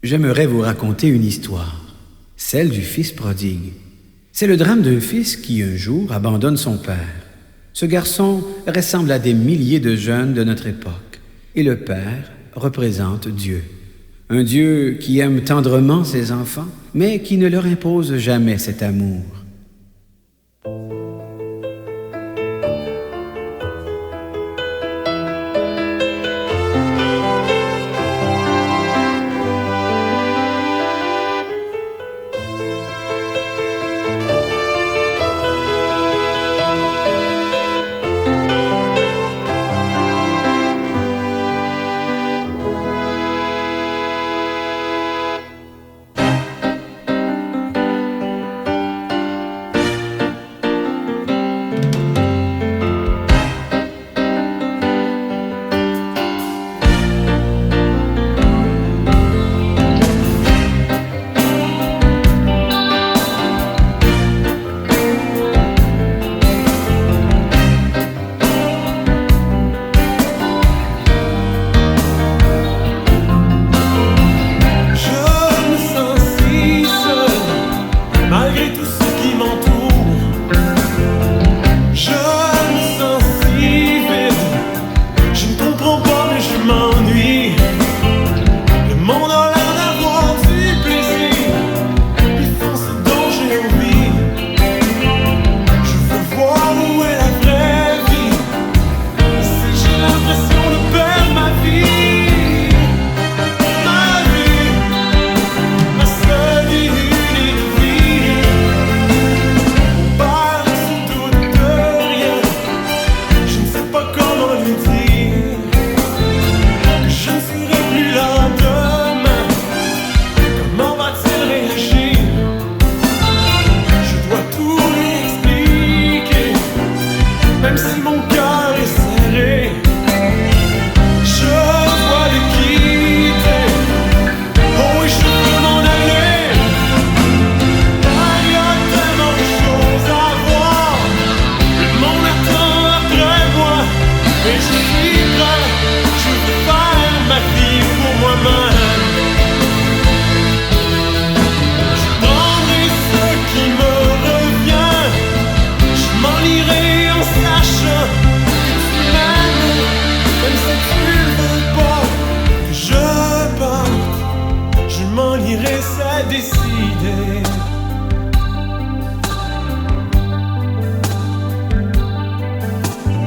J'aimerais vous raconter une histoire, celle du fils prodigue. C'est le drame d'un fils qui, un jour, abandonne son père. Ce garçon ressemble à des milliers de jeunes de notre époque, et le père représente Dieu. Un Dieu qui aime tendrement ses enfants, mais qui ne leur impose jamais cet amour.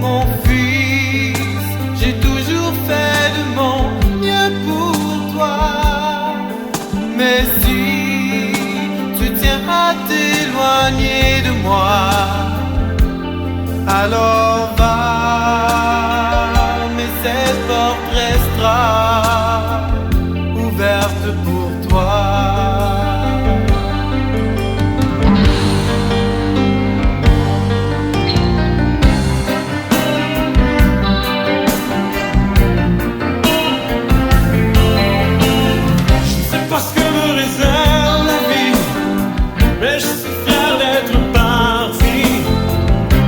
Mon fils, j'ai toujours fait de mon mieux pour toi. Mais si tu tiens à t'éloigner de moi, alors va, mais cette porte restera ouverte pour toi.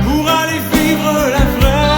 Pour aller vivre la vraie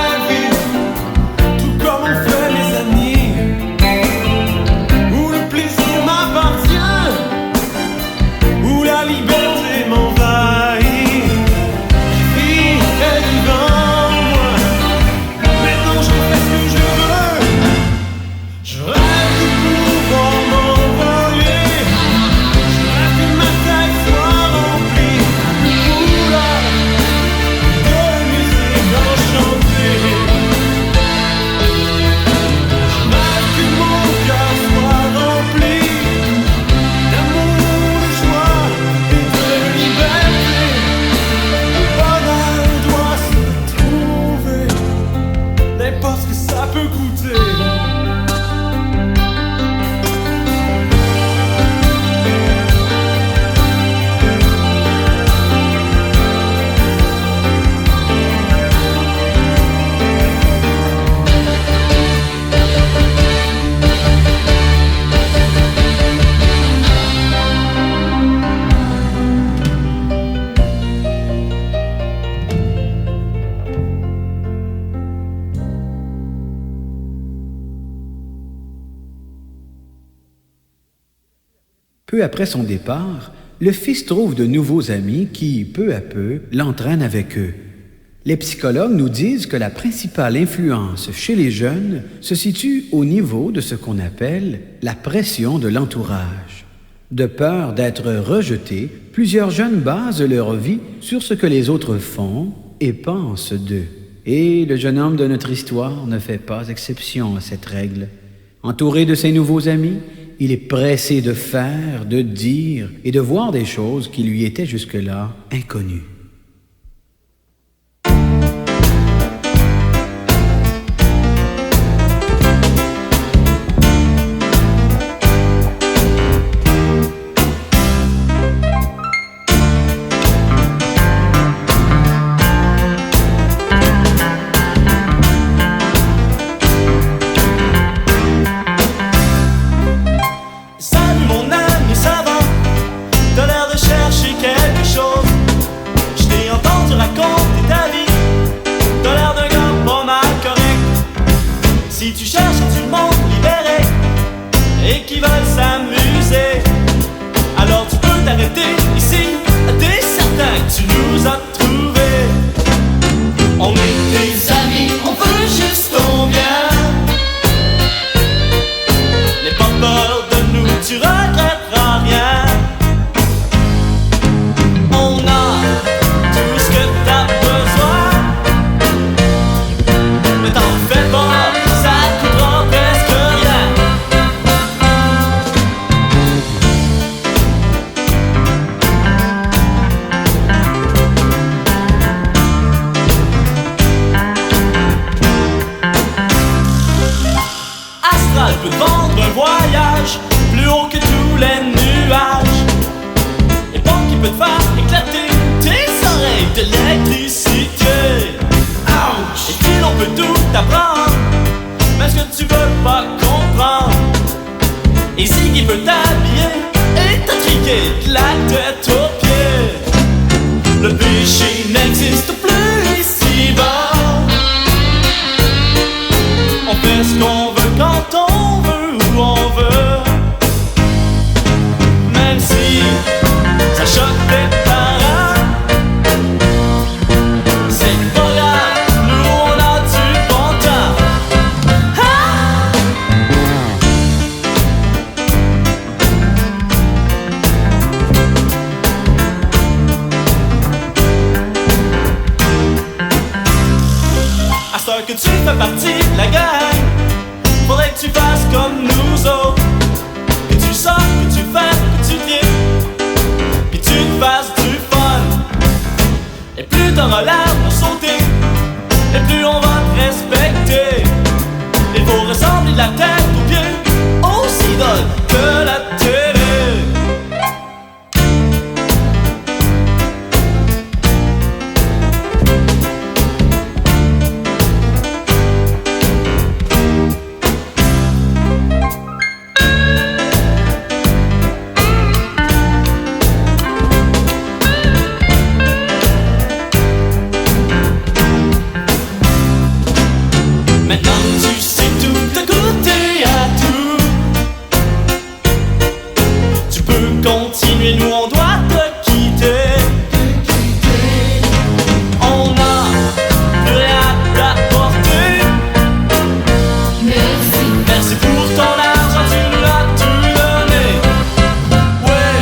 Peu après son départ, le fils trouve de nouveaux amis qui, peu à peu, l'entraînent avec eux. Les psychologues nous disent que la principale influence chez les jeunes se situe au niveau de ce qu'on appelle la pression de l'entourage. De peur d'être rejetés, plusieurs jeunes basent leur vie sur ce que les autres font et pensent d'eux. Et le jeune homme de notre histoire ne fait pas exception à cette règle. Entouré de ses nouveaux amis, il est pressé de faire, de dire et de voir des choses qui lui étaient jusque-là inconnues. Si tu cherches du monde libéré et qui veulent s'amuser, alors tu peux t'arrêter ici. T'es certain que tu nous as trouvés. On est tes amis, on veut juste ton bien. N'aie pas peur de nous, tu regretteras rien. On a tout ce que t'as besoin. Ne t'en fais pas. Peut te vendre un voyage plus haut que tous les nuages, et bon qui peut te faire éclater tes oreilles de l'électricité. Ouch! Et puis l'on peut tout t'apprendre, mais ce que tu veux pas comprendre. Et si qui peut t'habiller et t'intriguer de la tête aux pieds. Le péché n'existe plus ici-bas. On fait ce qu'on veut quand on veut, où on veut. Même si ça choque tes parents, c'est pas grave, nous on a du bon temps. Ah! À ce que tu fais partie de la gang, faudrait que tu fasses comme nous autres. Que tu sors, que tu fasses, que tu viens, puis tu te fasses du fun. Et plus t'auras l'air de sauter, et plus on va te respecter. Il faut ressembler de la tête aux pieds, aussi drôle que la télé. Maintenant tu sais tout, t'as goûté à tout. Tu peux continuer, nous on doit te quitter. On a plus rien à t'apporter. Merci. Merci pour ton argent, tu nous l'as tout donné. Ouais.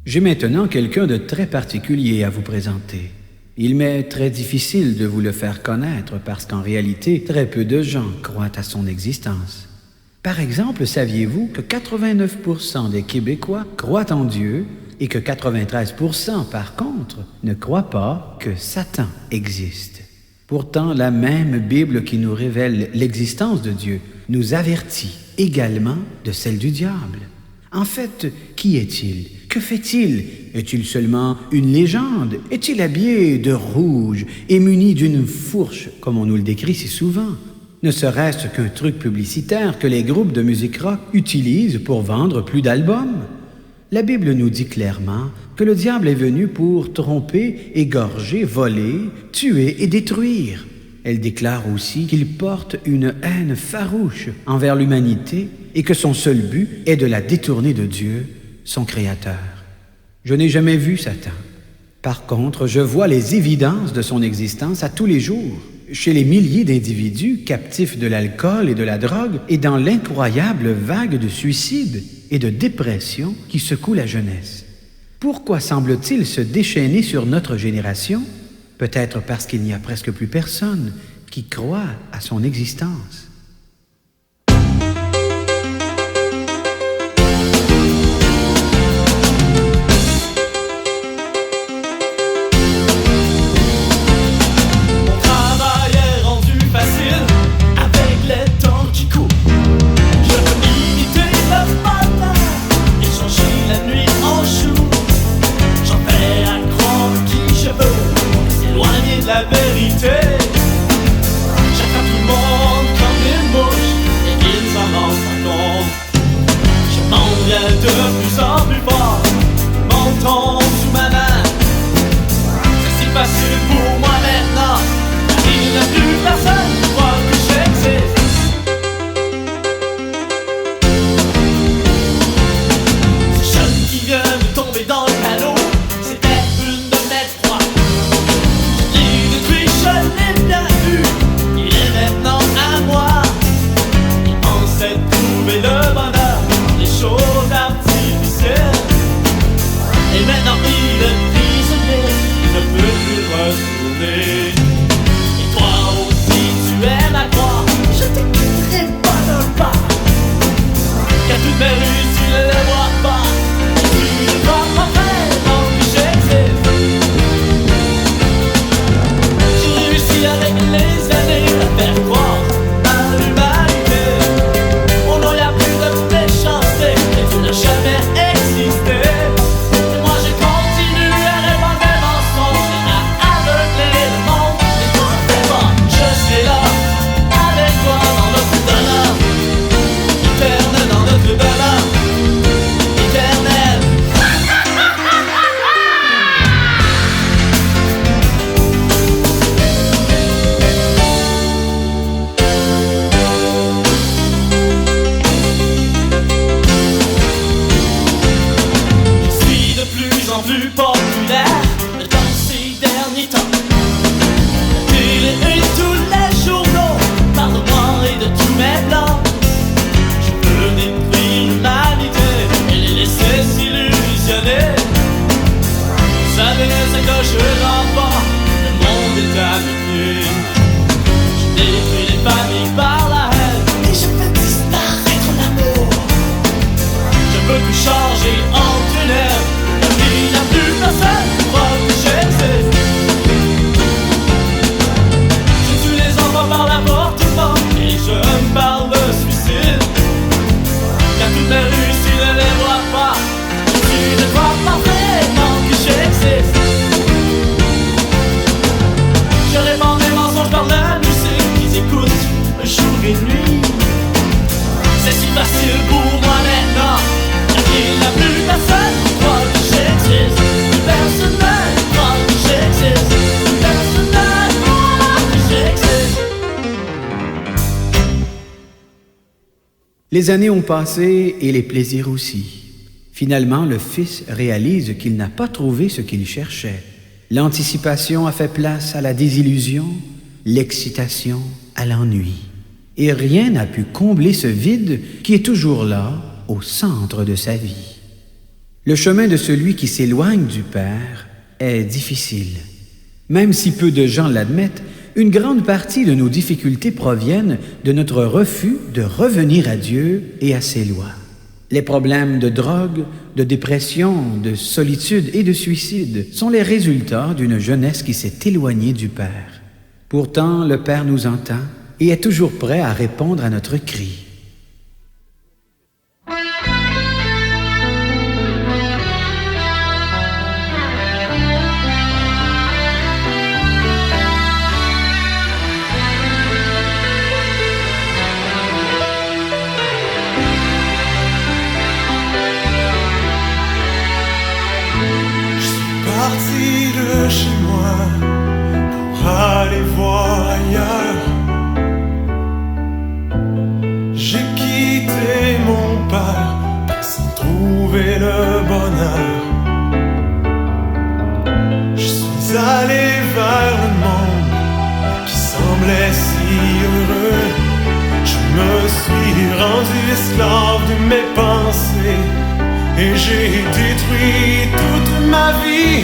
J'ai maintenant quelqu'un de très particulier à vous présenter. Il m'est très difficile de vous le faire connaître parce qu'en réalité, très peu de gens croient à son existence. Par exemple, saviez-vous que 89% des Québécois croient en Dieu et que 93% par contre ne croient pas que Satan existe? Pourtant, la même Bible qui nous révèle l'existence de Dieu nous avertit également de celle du diable. En fait, qui est-il? Que fait-il? Est-il seulement une légende? Est-il habillé de rouge et muni d'une fourche, comme on nous le décrit si souvent? Ne serait-ce qu'un truc publicitaire que les groupes de musique rock utilisent pour vendre plus d'albums? La Bible nous dit clairement que le diable est venu pour tromper, égorger, voler, tuer et détruire. Elle déclare aussi qu'il porte une haine farouche envers l'humanité et que son seul but est de la détourner de Dieu, son Créateur. Je n'ai jamais vu Satan. Par contre, je vois les évidences de son existence à tous les jours, chez les milliers d'individus captifs de l'alcool et de la drogue et dans l'incroyable vague de suicides et de dépression qui secoue la jeunesse. Pourquoi semble-t-il se déchaîner sur notre génération? Peut-être parce qu'il n'y a presque plus personne qui croit à son existence. La vérité, j'attrape tout le monde comme des mouches et ils en rendent pas compte. Je m'en viens de plus en plus fort, mon ton sous ma main. C'est si facile pour moi maintenant, il n'y a plus personne qui croit que j'existe. Ce jeune qui vient de tomber dans le canot, c'était une de mes proies. Je l'ai bien vu, il est maintenant à moi. Il pensait trouver le bonheur dans les choses artificielles. Et maintenant il est prisonnier, il ne peut plus retourner. Et toi aussi tu es ma croix, je t'écouterai pas d'un pas. Car toutes mes rues tu ne les vois pas, et tu ne vois pas vraiment que j'existe. Avec les années à faire croire à l'humanité. Oh non, y'a plus de méchanceté, et tu n'as jamais existé. Et moi je continue à répandre des mensonges et à aveugler le monde. Et toi fais pas, je serai là avec toi dans notre bonheur éternel, dans notre bonheur éternel. Plus populaire dans ces derniers temps. La télé et tous les journaux parlent de moi et de tous mes plans. Je peux détruire l'humanité et les laisser s'illusionner. Vous savez ce que je n'emporte, le monde est à mes pieds. Je détruis les familles par la haine et je fais disparaître l'amour. Je peux tout changer en ténèbres. Il n'y a plus personne qui croit que j'existe. Je tue les enfants par l'avortement et je me parle de suicide. Car toutes mes rues tu ne les vois pas, tu ne crois pas vraiment que j'existe. Je répands des mensonges par la musique qu'ils écoutent jour et nuit. C'est si facile pour moi maintenant, car il n'y a plus personne qui croit que j'existe. Personne ne croit que j'existe. Personne ne croit que j'existe. Les années ont passé et les plaisirs aussi. Finalement, le fils réalise qu'il n'a pas trouvé ce qu'il cherchait. L'anticipation a fait place à la désillusion, l'excitation à l'ennui. Et rien n'a pu combler ce vide qui est toujours là, au centre de sa vie. Le chemin de celui qui s'éloigne du Père est difficile. Même si peu de gens l'admettent, une grande partie de nos difficultés proviennent de notre refus de revenir à Dieu et à ses lois. Les problèmes de drogue, de dépression, de solitude et de suicide sont les résultats d'une jeunesse qui s'est éloignée du Père. Pourtant, le Père nous entend et est toujours prêt à répondre à notre cri. Parti de chez moi pour aller voir ailleurs. J'ai quitté mon père sans trouver le bonheur. Je suis allé vers le monde qui semblait si heureux. Je me suis rendu esclave de mes pensées et j'ai détruit toute ma vie.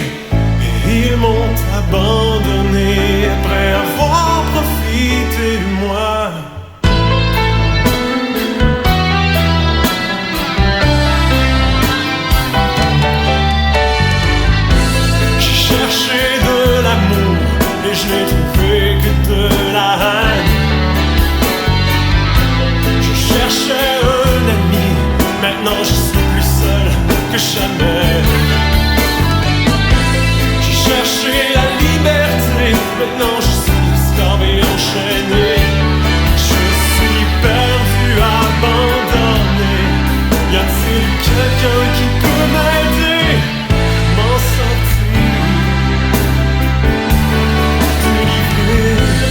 Et ils m'ont abandonné après avoir profité de moi. J'ai cherché de l'amour et je n'ai trouvé que de la haine. Je cherchais un ami, maintenant je suis plus seul que jamais. J'ai cherché la liberté, maintenant je suis esclave et enchaîné. Je suis perdu, abandonné. Y a-t-il quelqu'un qui peut m'aider, m'en sortir, délivrer?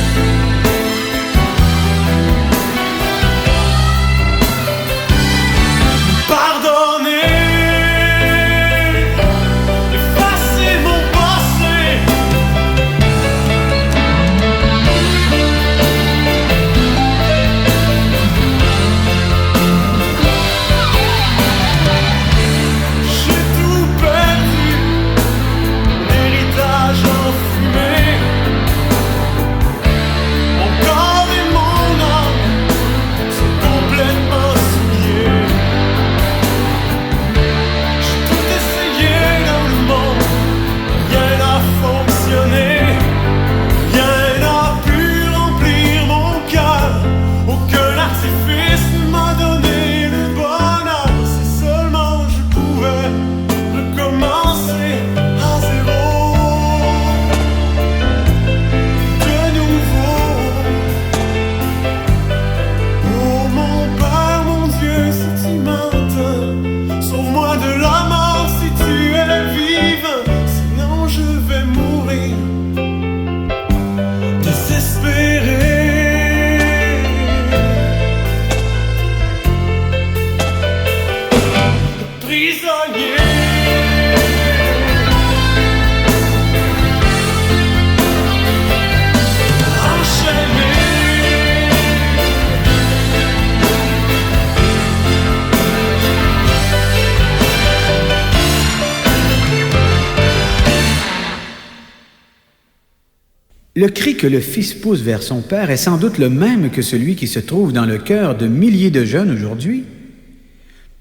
Le cri que le Fils pousse vers son Père est sans doute le même que celui qui se trouve dans le cœur de milliers de jeunes aujourd'hui.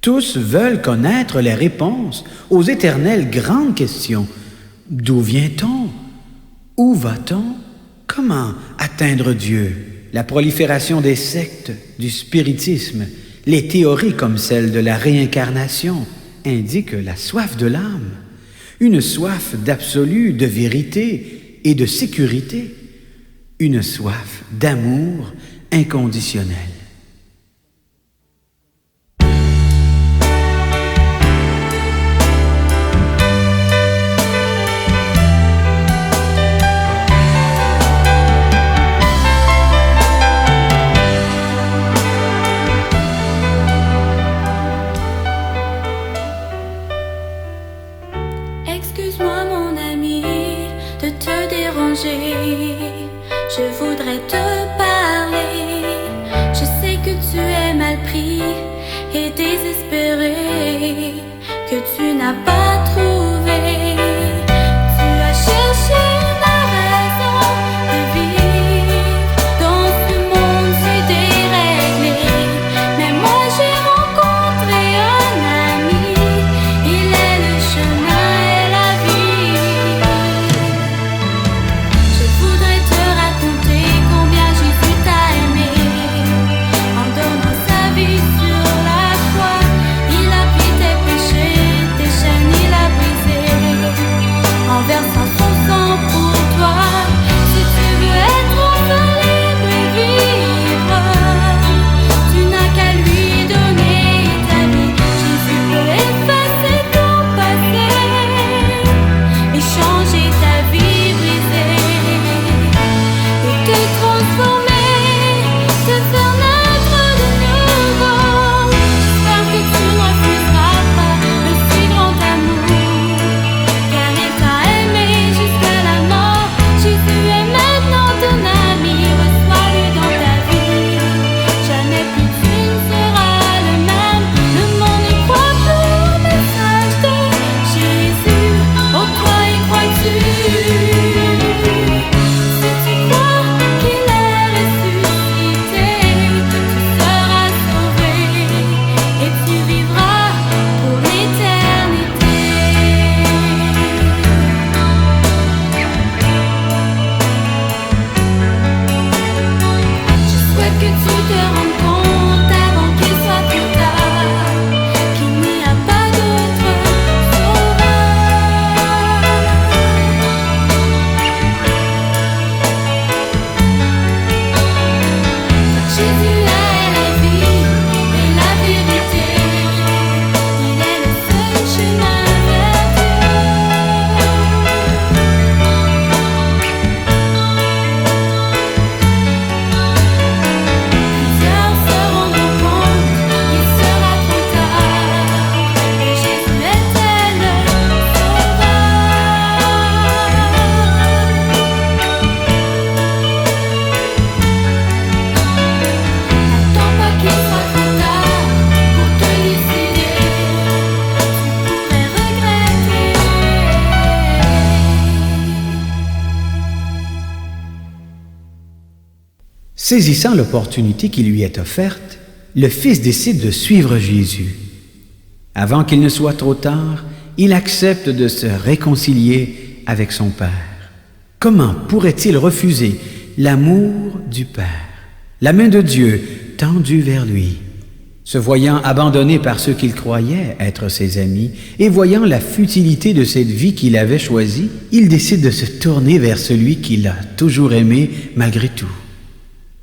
Tous veulent connaître les réponses aux éternelles grandes questions. D'où vient-on? Où va-t-on? Comment atteindre Dieu? La prolifération des sectes, du spiritisme, les théories comme celle de la réincarnation indiquent la soif de l'âme, une soif d'absolu, de vérité et de sécurité, une soif d'amour inconditionnel. Excuse-moi mon ami de te déranger, je voudrais te parler. Je sais que tu es mal pris et désespéré, que tu n'as pas trouvé. Tu as cherché la raison de vivre dans ce monde si déréglé. Mais moi j'ai rencontré un ami, il est le chemin et la vie. Je voudrais te raconter combien Jésus t'a aimé. En donnant sa vie sur la croix, il a pris tes péchés, tes chaînes il a brisées. En versant son sang pour toi, si tu veux être enfin libre et vivre, tu n'as qu'à lui donner ta vie. Jésus peut effacer ton passé et changer ta vie brisée et te transformer, te faire naître de nouveau. J'espère que tu ne refuseras pas le si grand amour, car il t'a aimé jusqu'à la mort. Jésus est maintenant ton ami, reçois-le dans ta vie. Jamais plus tu ne seras le même. Le monde y croit plus au message de Jésus. Oh, toi y crois-tu? Si tu crois qu'il est ressuscité, tu seras sauvé et tu vivras pour l'éternité. Je souhaite que tu te rendes compte avant qu'il soit trop tard qu'il n'y a pas d'autre sauveur. Jésus est la vie et la vérité. Il est le seul chemin vers Dieu. Plusieurs se rendront compte, il sera trop tard, que Jésus était le sauveur. N'attends pas qu'il soit trop tard pour te décider, tu pourrais regretter. Saisissant l'opportunité qui lui est offerte, le fils décide de suivre Jésus. Avant qu'il ne soit trop tard, il accepte de se réconcilier avec son Père. Comment pourrait-il refuser l'amour du Père, la main de Dieu tendue vers lui? Se voyant abandonné par ceux qu'il croyait être ses amis et voyant la futilité de cette vie qu'il avait choisie, il décide de se tourner vers celui qu'il a toujours aimé malgré tout.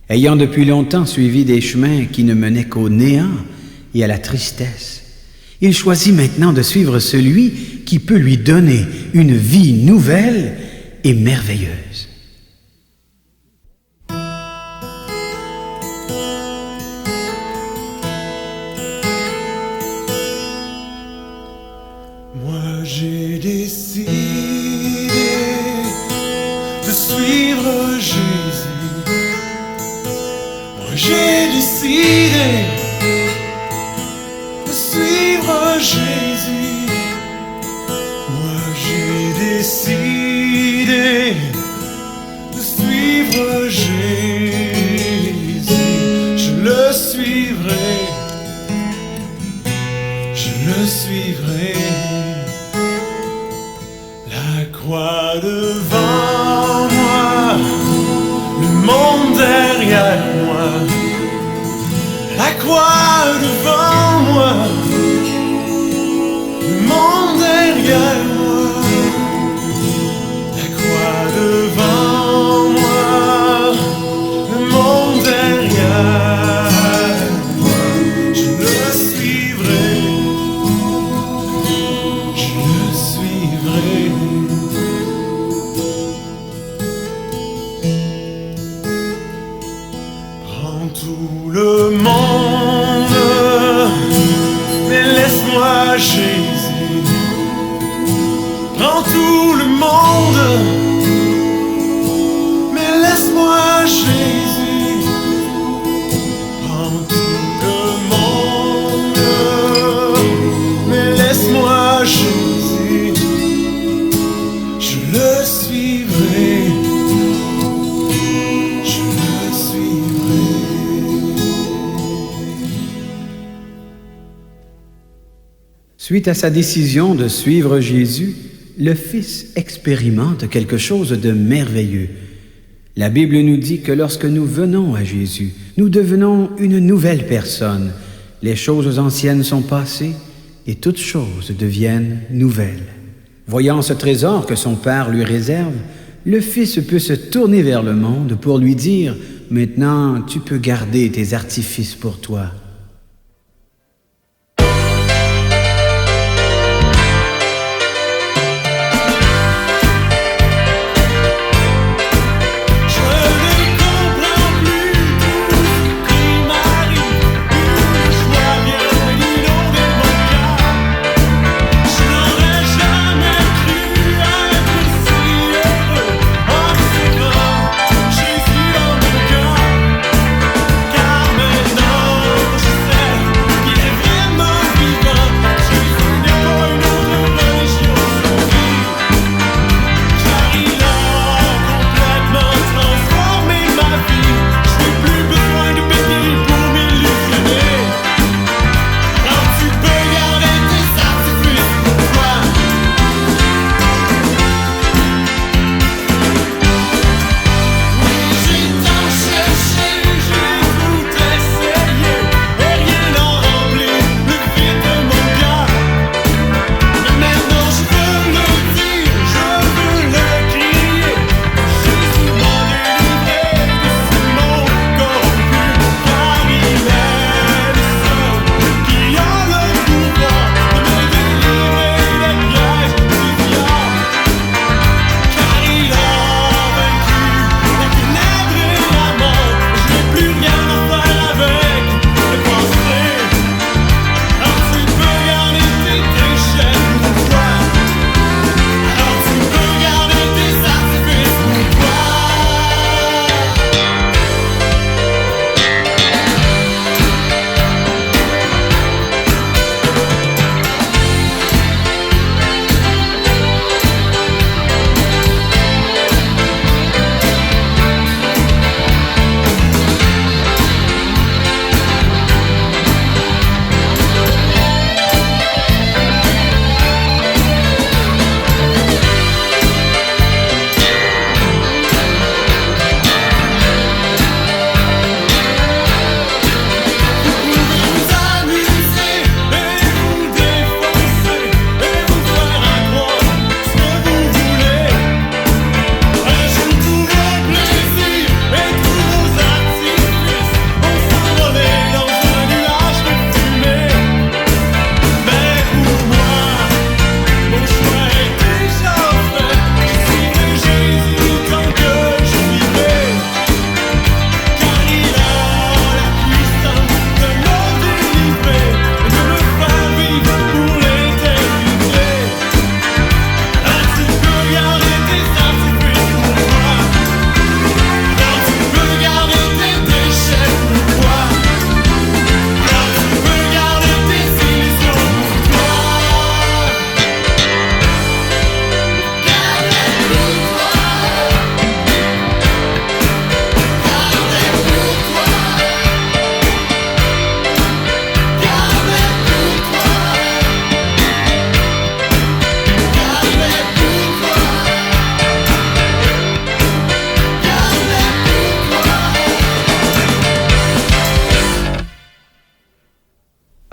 Ayant depuis longtemps suivi des chemins qui ne menaient qu'au néant et à la tristesse, il choisit maintenant de suivre celui qui peut lui donner une vie nouvelle et merveilleuse. Moi j'ai décidé de suivre Jésus. Moi j'ai décidé de suivre Jésus. Moi j'ai décidé de suivre Jésus. Je le suivrai. Je le suivrai. La croix devant moi, le monde derrière moi. La croix devant moi, le monde derrière moi. La croix devant moi, le monde derrière moi. Je le suivrai. Je le suivrai. Prends tout le monde Suite à sa décision de suivre Jésus, le Fils expérimente quelque chose de merveilleux. La Bible nous dit que lorsque nous venons à Jésus, nous devenons une nouvelle personne. Les choses anciennes sont passées et toutes choses deviennent nouvelles. Voyant ce trésor que son Père lui réserve, le Fils peut se tourner vers le monde pour lui dire « Maintenant, tu peux garder tes artifices pour toi. »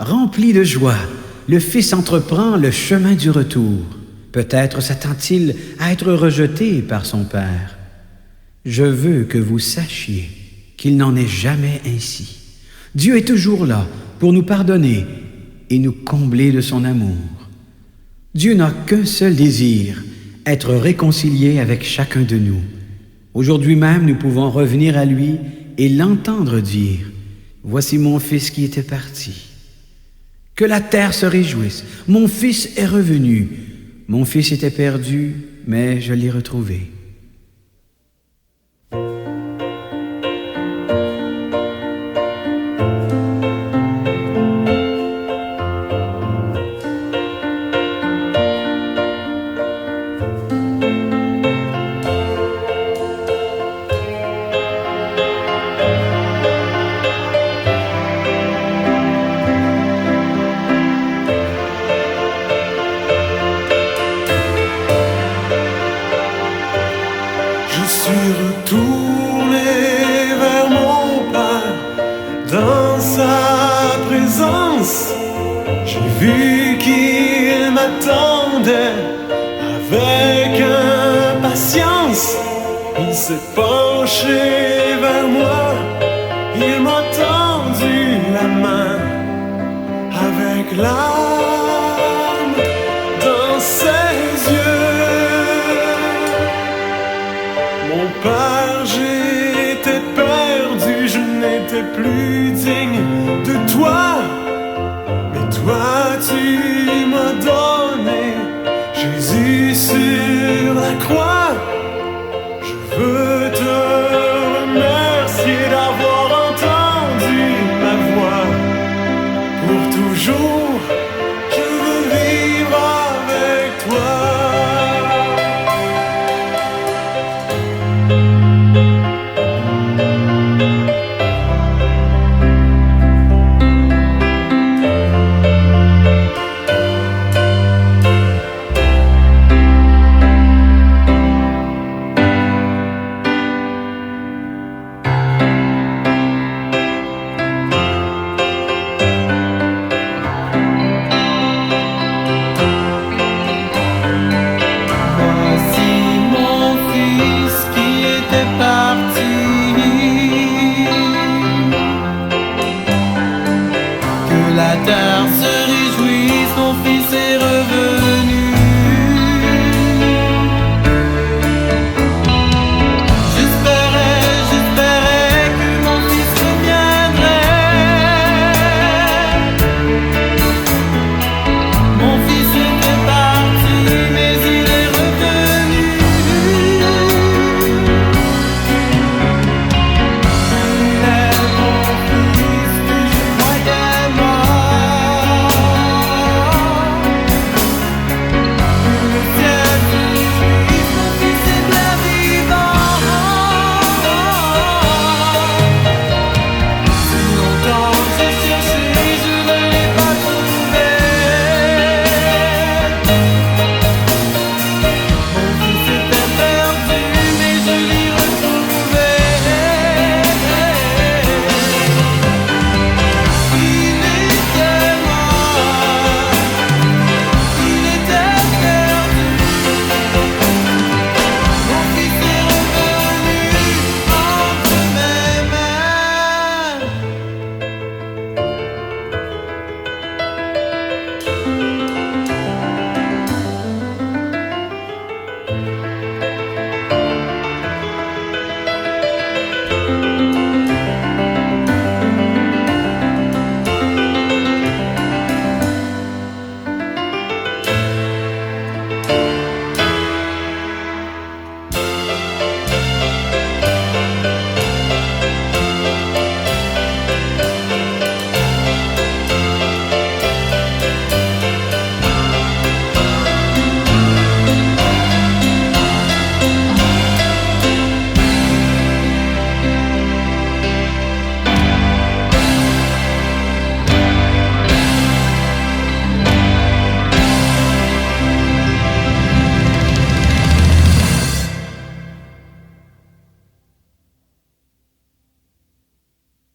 Rempli de joie, le Fils entreprend le chemin du retour. Peut-être s'attend-il à être rejeté par son Père. Je veux que vous sachiez qu'il n'en est jamais ainsi. Dieu est toujours là pour nous pardonner et nous combler de son amour. Dieu n'a qu'un seul désir, être réconcilié avec chacun de nous. Aujourd'hui même, nous pouvons revenir à lui et l'entendre dire « Voici mon fils qui était parti. » Que la terre se réjouisse. Mon fils est revenu. Mon fils était perdu, mais je l'ai retrouvé. J'ai vu qu'il m'attendait avec impatience. Il s'est penché vers moi, il m'a tendu la main avec l'âme dans ses yeux. Mon père, j'étais perdu, je n'étais plus digne de toi, mais toi tu m'as donné